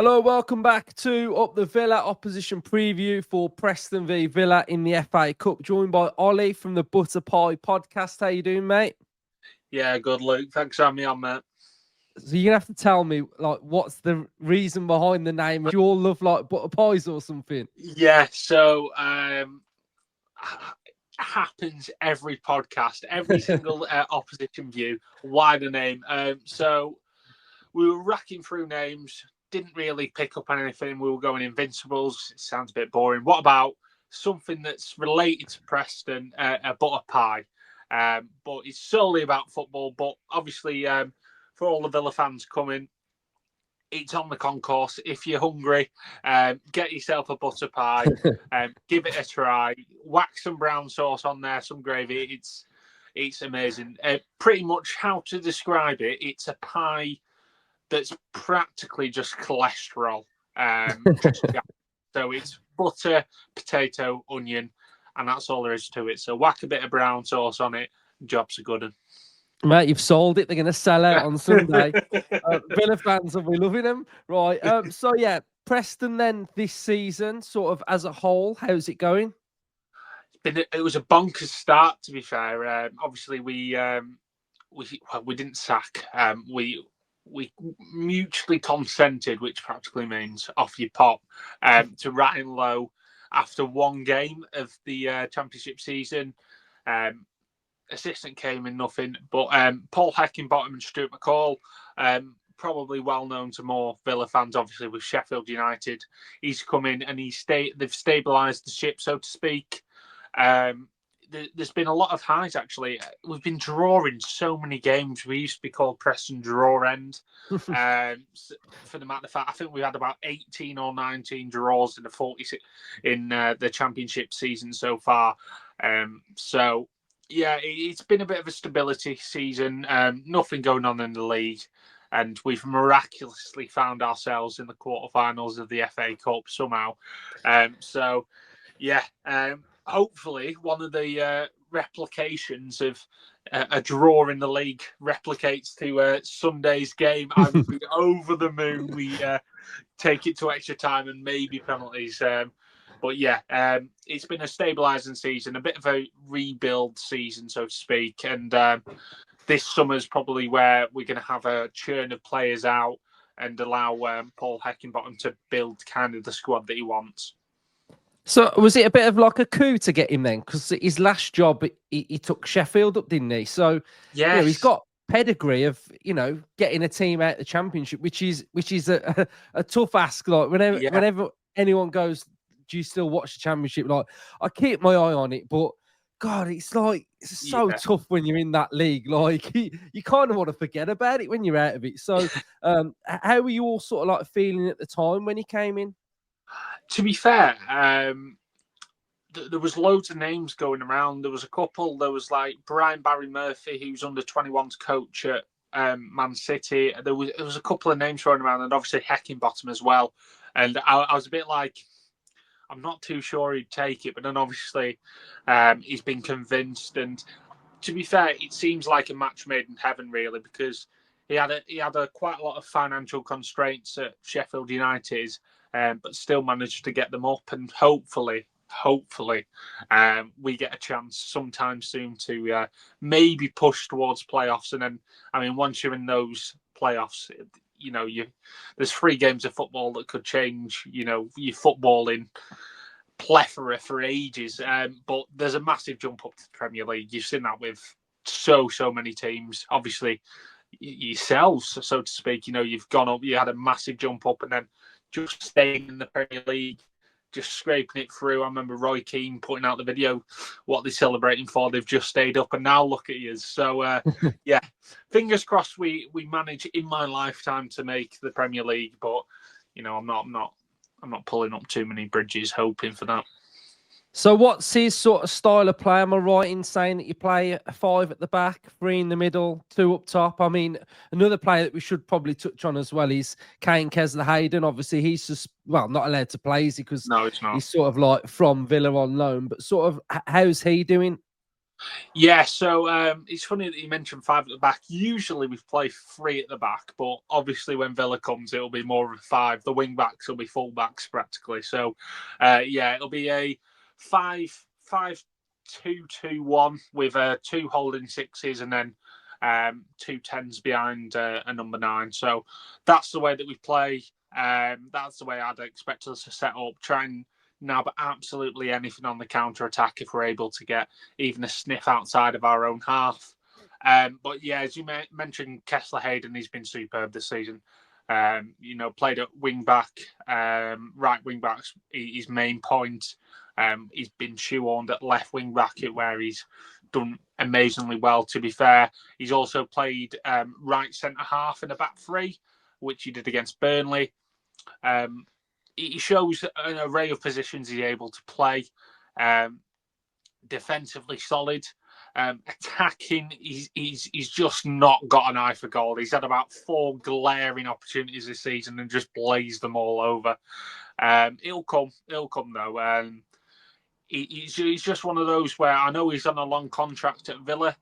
Hello, welcome back to Up the Villa opposition preview for Preston v Villa in the FA Cup. Joined by Oli from the Butter Pie podcast. How you doing, mate? Yeah, good, Luke. Thanks for having me on, mate. So you're gonna have to tell me, like, what's the reason behind the name? Do you all love like butter pies or something? Yeah, so happens every podcast, every single opposition view. Why the name? So we were racking through names, didn't really pick up on anything. We were going Invincibles. It sounds a bit boring. What about something that's related to Preston, a butter pie? But it's solely about football. But obviously, for all the Villa fans coming, it's on the concourse. If you're hungry, get yourself a butter pie, give it a try. Whack some brown sauce on there, some gravy. It's amazing. Pretty much how to describe it, it's a pie that's practically just cholesterol. So it's butter, potato, onion, and that's all there is to it. So whack a bit of brown sauce on it, job's a good one. Mate, you've sold it. They're going to sell out on Sunday. Villa fans will be loving them. Right. So, yeah, Preston then this season, sort of as a whole, how's it going? It was a bonkers start, to be fair. Obviously, we didn't sack. We mutually consented, which practically means off you pop, to Ryan Lowe after one game of the championship season. Assistant came in nothing, but Paul Heckingbottom and Stuart McCall, probably well known to more Villa fans, obviously with Sheffield United. He's come in and they've stabilised the ship, so to speak. There's been a lot of highs, actually. We've been drawing so many games. We used to be called Preston Draw End. For the matter of fact, I think we had about 18 or 19 draws in the 46 in the championship season so far. Yeah, it's been a bit of a stability season. Nothing going on in the league. And we've miraculously found ourselves in the quarterfinals of the FA Cup somehow. Hopefully one of the replications of a draw in the league replicates to Sunday's game. I would be over the moon. We take it to extra time and maybe penalties. But yeah, it's been a stabilising season, a bit of a rebuild season, so to speak. And this summer's probably where we're going to have a churn of players out and allow Paul Heckingbottom to build kind of the squad that he wants. So was it a bit of like a coup to get him then? Because his last job, he took Sheffield up, didn't he? So yeah, he's got pedigree of getting a team out of the championship, which is a tough ask. Like whenever anyone goes, do you still watch the championship? Like, I keep my eye on it, but God, it's so tough when you're in that league. Like, you kind of want to forget about it when you're out of it. So, how were you all sort of like feeling at the time when he came in? To be fair, there was loads of names going around. There was a couple. There was like Brian Barry Murphy, who's under 21's coach at Man City. There was a couple of names thrown around, and obviously Heckingbottom as well. And I was a bit like, I'm not too sure he'd take it, but then obviously he's been convinced. And to be fair, it seems like a match made in heaven, really, because he had quite a lot of financial constraints at Sheffield United, but still managed to get them up. And hopefully, we get a chance sometime soon to maybe push towards playoffs. And then, I mean, once you're in those playoffs, there's 3 games of football that could change, your footballing plethora for ages. But there's a massive jump up to the Premier League. You've seen that with so many teams. Obviously, yourselves, so to speak, you've gone up, you had a massive jump up, and then just staying in the Premier League, just scraping it through. I remember Roy Keane putting out the video, what they're celebrating for. They've just stayed up, and now look at you. So, yeah, fingers crossed we manage in my lifetime to make the Premier League. But I'm not pulling up too many bridges hoping for that. So what's his sort of style of play? Am I right in saying that you play a 5 at the back, 3 in the middle, 2 up top? I mean, another player that we should probably touch on as well is Kane Kesler-Hayden. Obviously, he's just, not allowed to play, is he? Because no, it's not. He's sort of like from Villa on loan. But sort of, how's he doing? Yeah, so it's funny that you mentioned 5 at the back. Usually we play 3 at the back, but obviously when Villa comes, it'll be more of a 5. The wing backs will be full backs practically. So, it'll be a 5-2-2-1 with 2 holding 6s and then 2 10s behind a number 9. So that's the way that we play. That's the way I'd expect us to set up. Try and nab absolutely anything on the counter attack if we're able to get even a sniff outside of our own half. But yeah, as you mentioned, Kesler-Hayden, he's been superb this season. Played at wing back, right wing back's his main point. He's been shoehorned at left wing back where he's done amazingly well, to be fair. He's also played right centre half in a back 3, which he did against Burnley. He shows an array of positions he's able to play. Defensively solid. Attacking, he's just not got an eye for goal. He's had about 4 glaring opportunities this season and just blazed them all over. He'll come though. He's just one of those where I know he's on a long contract at Villa.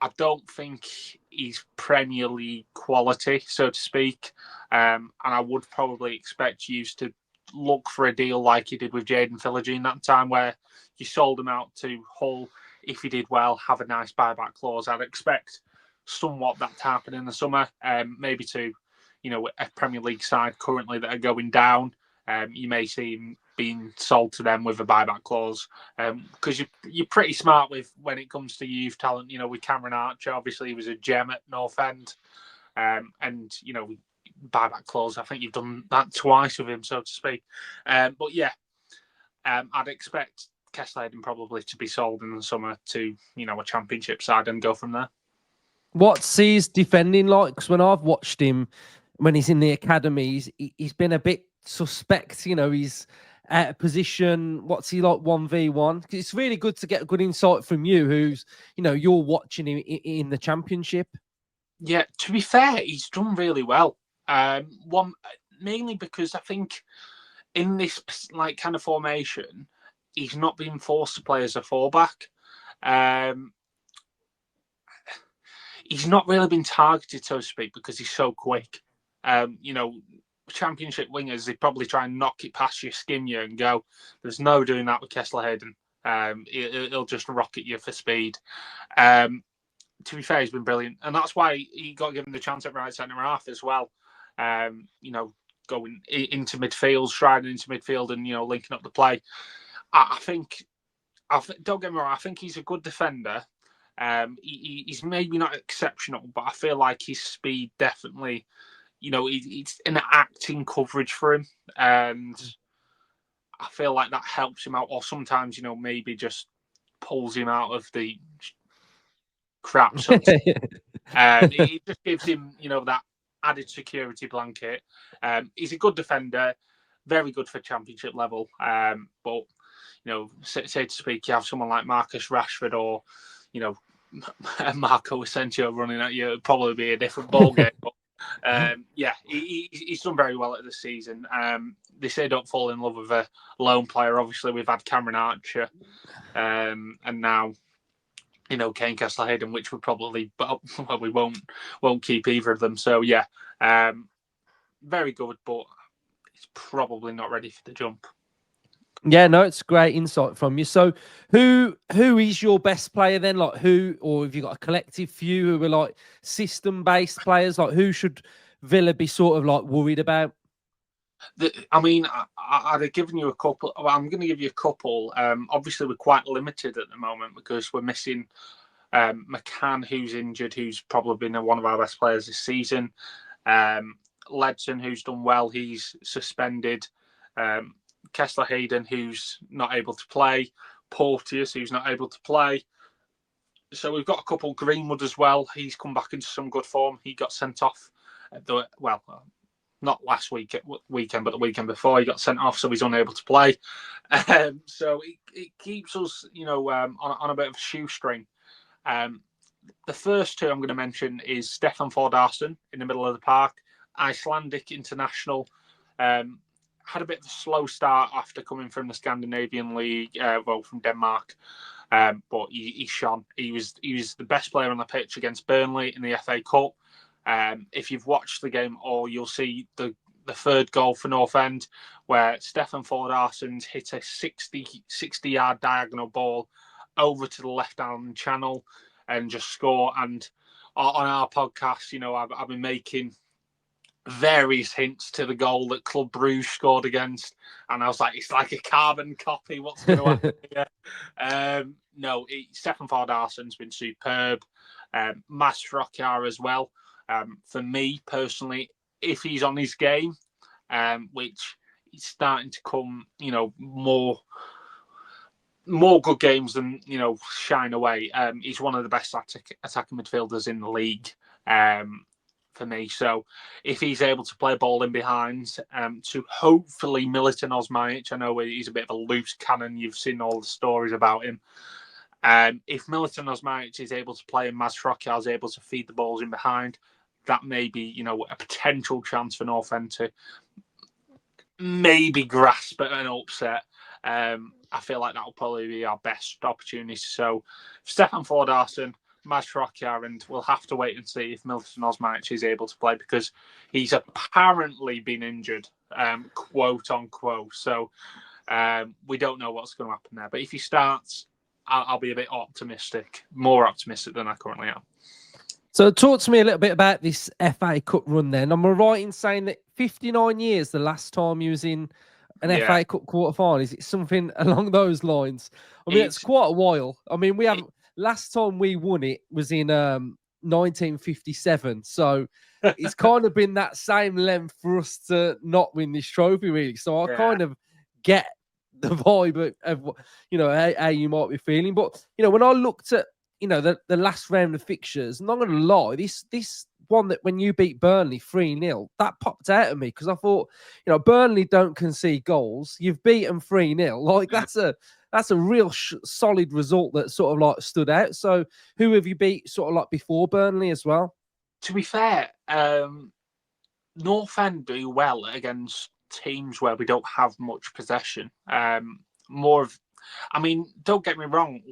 I don't think he's Premier League quality, so to speak. And I would probably expect you to look for a deal like you did with Jaden Philogene that time where you sold him out to Hull. If he did well, have a nice buyback clause. I'd expect somewhat that to happen in the summer. Maybe to, a Premier League side currently that are going down. You may see him being sold to them with a buyback clause because you're pretty smart with when it comes to youth talent. With Cameron Archer, obviously he was a gem at North End, and buyback clause. I think you've done that twice with him, so to speak. But yeah, I'd expect Kesler-Hayden probably to be sold in the summer to a Championship side and go from there. What's his defending like? Because when I've watched him when he's in the academy, he's been a bit suspect. He's out of position. What's he like 1v1? It's really good to get a good insight from you, who's you're watching him in the Championship. Yeah, to be fair, he's done really well. Mainly because I think in this kind of formation, he's not been forced to play as a fullback. He's not really been targeted, so to speak, because he's so quick. Championship wingers, they probably try and knock it past you, skim you, and go. There's no doing that with Kesler-Hayden. He'll just rocket you for speed. To be fair, he's been brilliant, and that's why he got given the chance at right centre half as well. Going into midfield, striding into midfield, and linking up the play. I think. Don't get me wrong. I think he's a good defender. He's maybe not exceptional, but I feel like his speed definitely. It's an acting coverage for him, and I feel like that helps him out. Or sometimes, maybe just pulls him out of the crap. So it just gives him, that added security blanket. He's a good defender, very good for Championship level. But say to speak, you have someone like Marcus Rashford or Marco Asensio running at you, it'd probably be a different ballgame. But he's done very well at this season. They say don't fall in love with a lone player. Obviously, we've had Cameron Archer, and now Kane Kesler-Hayden, which we probably, we won't keep either of them. So yeah, very good, but it's probably not ready for the jump. Yeah, no, it's great insight from you. So who is your best player then? Like who, or have you got a collective few who are like system-based players? Like who should Villa be sort of like worried about? I'd have given you a couple. Well, I'm going to give you a couple. Obviously, we're quite limited at the moment because we're missing McCann, who's injured, who's probably been one of our best players this season. Ledson, who's done well, he's suspended. Kesler-Hayden, who's not able to play. Porteous, who's not able to play. So we've got a couple. Greenwood as well. He's come back into some good form. He got sent off not last weekend, but the weekend before he got sent off, so he's unable to play. So it keeps us, on a bit of a shoestring. The first two I'm going to mention is Stefan Ford Aston in the middle of the park, Icelandic international. Had a bit of a slow start after coming from the Scandinavian League, from Denmark. but he shone. He was the best player on the pitch against Burnley in the FA Cup. If you've watched the game, or you'll see the third goal for North End, where Stefan Ford-Arsons hit a 60-yard diagonal ball over to the left-hand channel and just score. And on our podcast, I've been making various hints to the goal that Club Brugge scored against, and I was like, it's like a carbon copy. What's going to happen here? No, Stefan Ford-Arson's been superb. Mastroianni as well. For me personally, if he's on his game, which he's starting to come, more good games than shine away. He's one of the best attacking midfielders in the league. For me, so if he's able to play a ball in behind to hopefully Militon Osmaic, I know he's a bit of a loose cannon. You've seen all the stories about him. If Militon Osmaic is able to play and Mastroianni is able to feed the balls in behind, that may be a potential chance for North End to maybe grasp at an upset. I feel like that will probably be our best opportunity. So Stefan Ford-Arson, Mastroianni, and we'll have to wait and see if Militon Osmaic is able to play, because he's apparently been injured, quote unquote. So we don't know what's going to happen there. But if he starts, I'll be a bit more optimistic than I currently am. So talk to me a little bit about this FA Cup run then. Am I right in saying that 59 years the last time you was in an FA Cup quarter-final? Is it something along those lines? I mean, it's quite a while. I mean, last time we won it was in 1957. So it's kind of been that same length for us to not win this trophy, really. So I kind of get the vibe of how you might be feeling. But, when I looked at, the last round of fixtures, I'm not going to lie, this one that when you beat Burnley 3-0, that popped out at me, because I thought, Burnley don't concede goals. You've beaten 3-0. Like, that's a real solid result that sort of like stood out. So who have you beat sort of like before Burnley as well? To be fair, North End do well against teams where we don't have much possession. Don't get me wrong.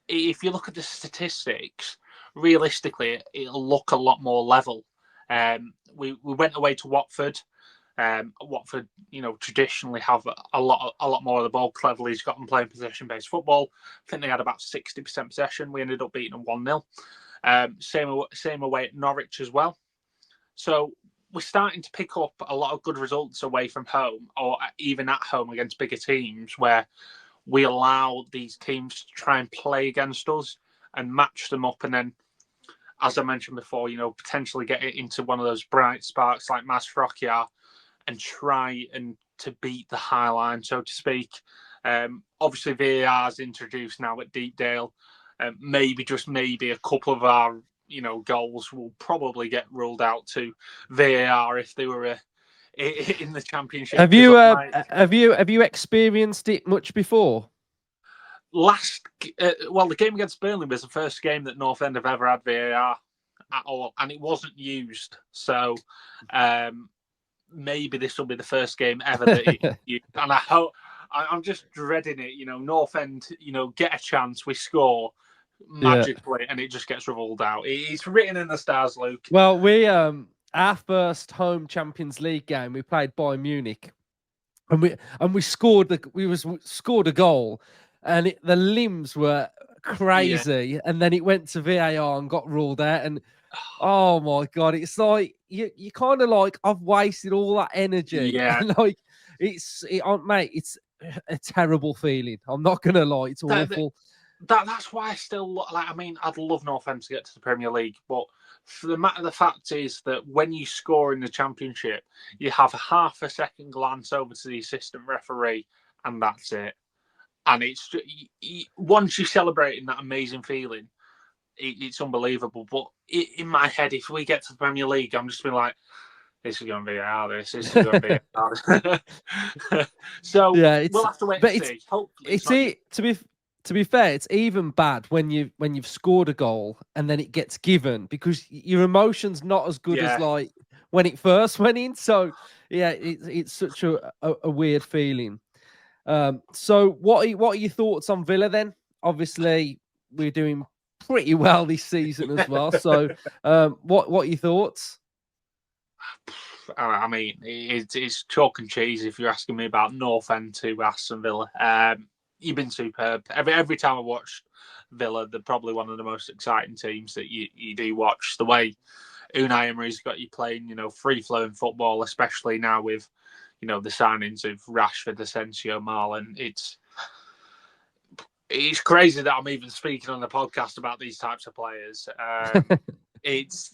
If you look at the statistics, realistically, it'll look a lot more level. We went away to Watford. Watford, traditionally have a lot more of the ball. Cleverly's got them playing possession-based football. I think they had about 60% possession. We ended up beating them 1-0. Same away at Norwich as well. So we're starting to pick up a lot of good results away from home, or even at home against bigger teams, where we allow these teams to try and play against us and match them up, and then, as I mentioned before, potentially get it into one of those bright sparks like Mastroianni and try and to beat the high line, so to speak. Obviously, VAR is introduced now at Deepdale. Maybe a couple of our goals will probably get ruled out to VAR if they were in the Championship. Have you experienced it much before? The game against Burnley was the first game that North End have ever had VAR at all, and it wasn't used. So maybe this will be the first game ever that it used. And I hope, I'm just dreading it. North End, get a chance, we score magically, and it just gets ruled out. It's written in the stars, Luke. Well, we our first home Champions League game, we played Bayern Munich, and we scored a goal, and the limbs were crazy, and then it went to VAR and got ruled out, and oh my god, it's like you kind of like, I've wasted all that energy, and like it's a terrible feeling. I'm not gonna lie, it's awful. That's why I still I'd love North End to get to the Premier League, but for the matter of the fact is that when you score in the Championship, you have a half a second glance over to the assistant referee, and that's it. And it's once you're celebrating that amazing feeling, it's unbelievable. But in my head, if we get to the Premier League, I'm just being like, this is going to be out. This is going to be out. So we'll have to wait and see. Hopefully, to be fair, it's even bad when you've scored a goal and then it gets given, because your emotion's not as good as like when it first went in. So it's such a weird feeling. So what are your thoughts on Villa then? obviously we're doing pretty well this season as well. So, what are your thoughts? I mean, it's chalk and cheese if you're asking me about North End to Aston Villa. You've been superb. Every time I watch Villa, they're probably one of the most exciting teams that you do watch. The way Unai Emery's got you playing, free-flowing football, especially now with, the signings of Rashford, Asensio, Marlon. It's crazy that I'm even speaking on the podcast about these types of players. He's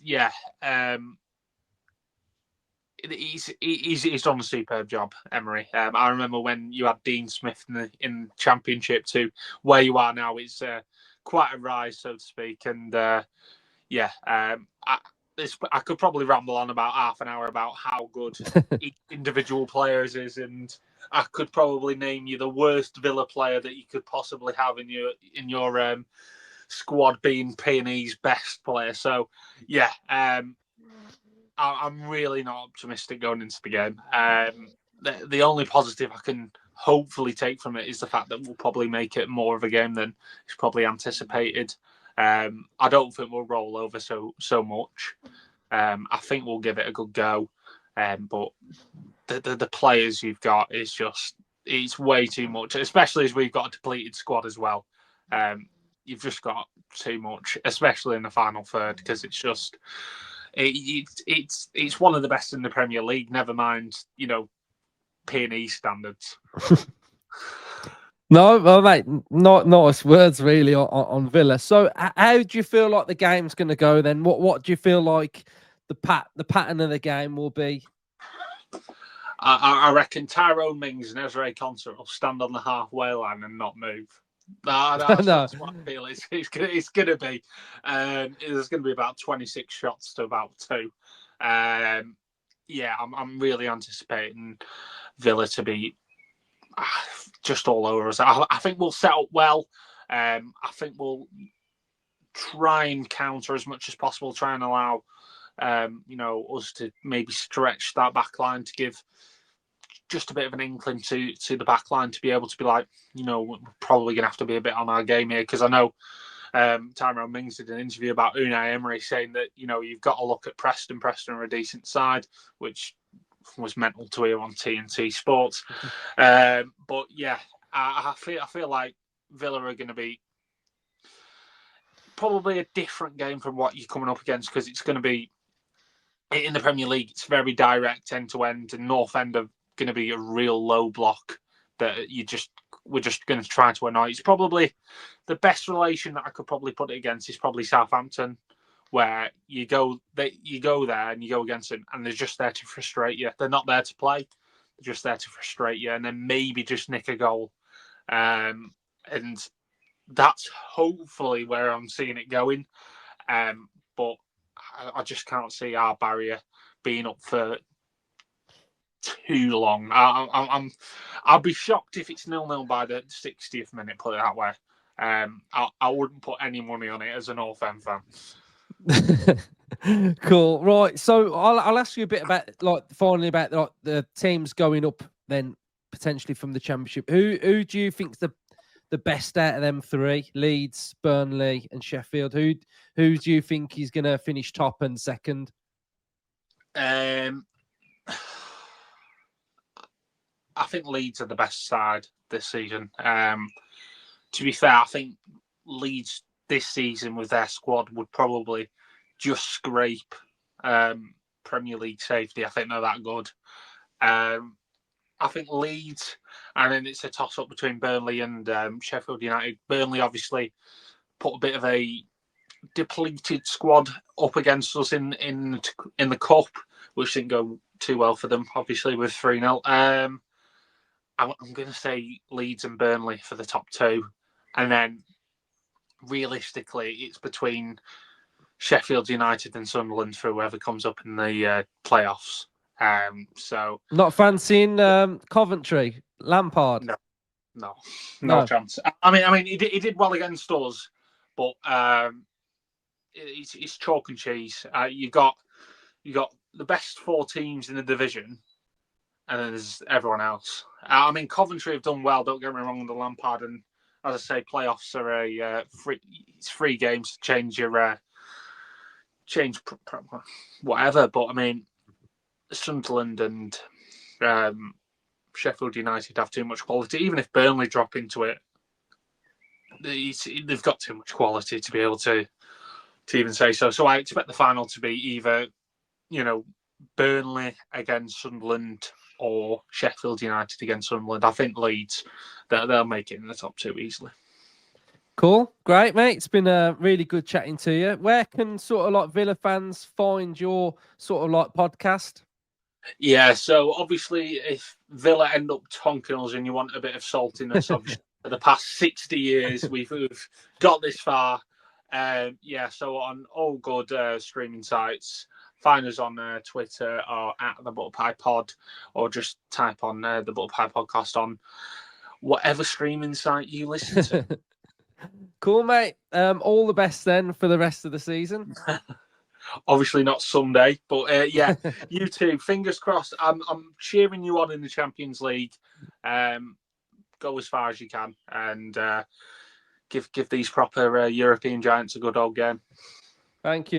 done a superb job, Emery. I remember when you had Dean Smith in Championship to where you are now. It's quite a rise, so to speak. And I could probably ramble on about half an hour about how good each individual player is, and I could probably name you the worst Villa player that you could possibly have in your squad being P&E's best player. So, I'm really not optimistic going into the game. The only positive I can hopefully take from it is the fact that we'll probably make it more of a game than is probably anticipated. I don't think we'll roll over so much. I think we'll give it a good go. But the players you've got it's way too much, especially as we've got a depleted squad as well. You've just got too much, especially in the final third, because it's just it's one of the best in the Premier League. Never mind, P&E standards. No, well, mate, not nice words really on Villa. So, how do you feel like the game's going to go then? What do you feel like the pattern of the game will be? I reckon Tyrone Mings and Ezra Concert will stand on the halfway line and not move. That's what I feel. It's going to be. There's going to be about 26 shots to about 2. I'm really anticipating Villa to be just all over us. I think we'll set up well. I think we'll try and counter as much as possible. Try and allow us to maybe stretch that back line to give just a bit of an inkling to the back line to be able to be like, we're probably going to have to be a bit on our game here, because I know Tyrone Mings did an interview about Unai Emery saying that, you've got to look at Preston. Preston are a decent side, which was mental to hear on TNT Sports. I feel like Villa are going to be probably a different game from what you're coming up against, because it's going to be in the Premier League. It's very direct, end to end, and North End are going to be a real low block that we're just going to try to annoy. It's probably the best relation that I could probably put it against is probably Southampton, where you go there and you go against them, and they're just there to frustrate you. They're not there to play; they're just there to frustrate you, and then maybe just nick a goal. And that's hopefully where I'm seeing it going. But I just can't see our barrier being up for too long. I'll be shocked if it's 0-0 by the 60th minute. Put it that way. I wouldn't put any money on it as a North End fan. Cool, right? So I'll ask you a bit about finally about the teams going up then potentially from the Championship. Who do you think's the best out of them 3? Leeds, Burnley, and Sheffield. Who do you think is going to finish top and second? I think Leeds are the best side this season. To be fair, I think Leeds this season with their squad would probably just scrape Premier League safety. I think they're that good. I think Leeds, and then it's a toss-up between Burnley and Sheffield United. Burnley obviously put a bit of a depleted squad up against us in the Cup, which didn't go too well for them, obviously, with 3-0. I'm going to say Leeds and Burnley for the top 2. And then, realistically, it's between Sheffield United and Sunderland for whoever comes up in the playoffs. So not fancying Coventry, Lampard. No chance. I mean, he did well against us, but it's chalk and cheese. You got the best 4 teams in the division, and then there's everyone else. I mean, Coventry have done well. Don't get me wrong, under Lampard, and as I say, playoffs are it's free games to change your whatever. But I mean, Sunderland and Sheffield United have too much quality. Even if Burnley drop into it, they've got too much quality to be able to even say so. So I expect the final to be either, Burnley against Sunderland or Sheffield United against Sunderland. I think Leeds, they'll make it in the top two easily. Cool. Great, mate. It's been a really good chatting to you. Where can sort of like Villa fans find your sort of like podcast? Yeah, so obviously if Villa end up tonking us and you want a bit of saltiness, obviously for the past 60 years we've got this far. So on all good streaming sites, find us on Twitter or at the Butterpie Pod, or just type on the Butterpie Podcast on whatever streaming site you listen to. Cool, mate. All the best then for the rest of the season. Obviously not Sunday, but you too. Fingers crossed. I'm cheering you on in the Champions League. Go as far as you can and give these proper European giants a good old game. Thank you.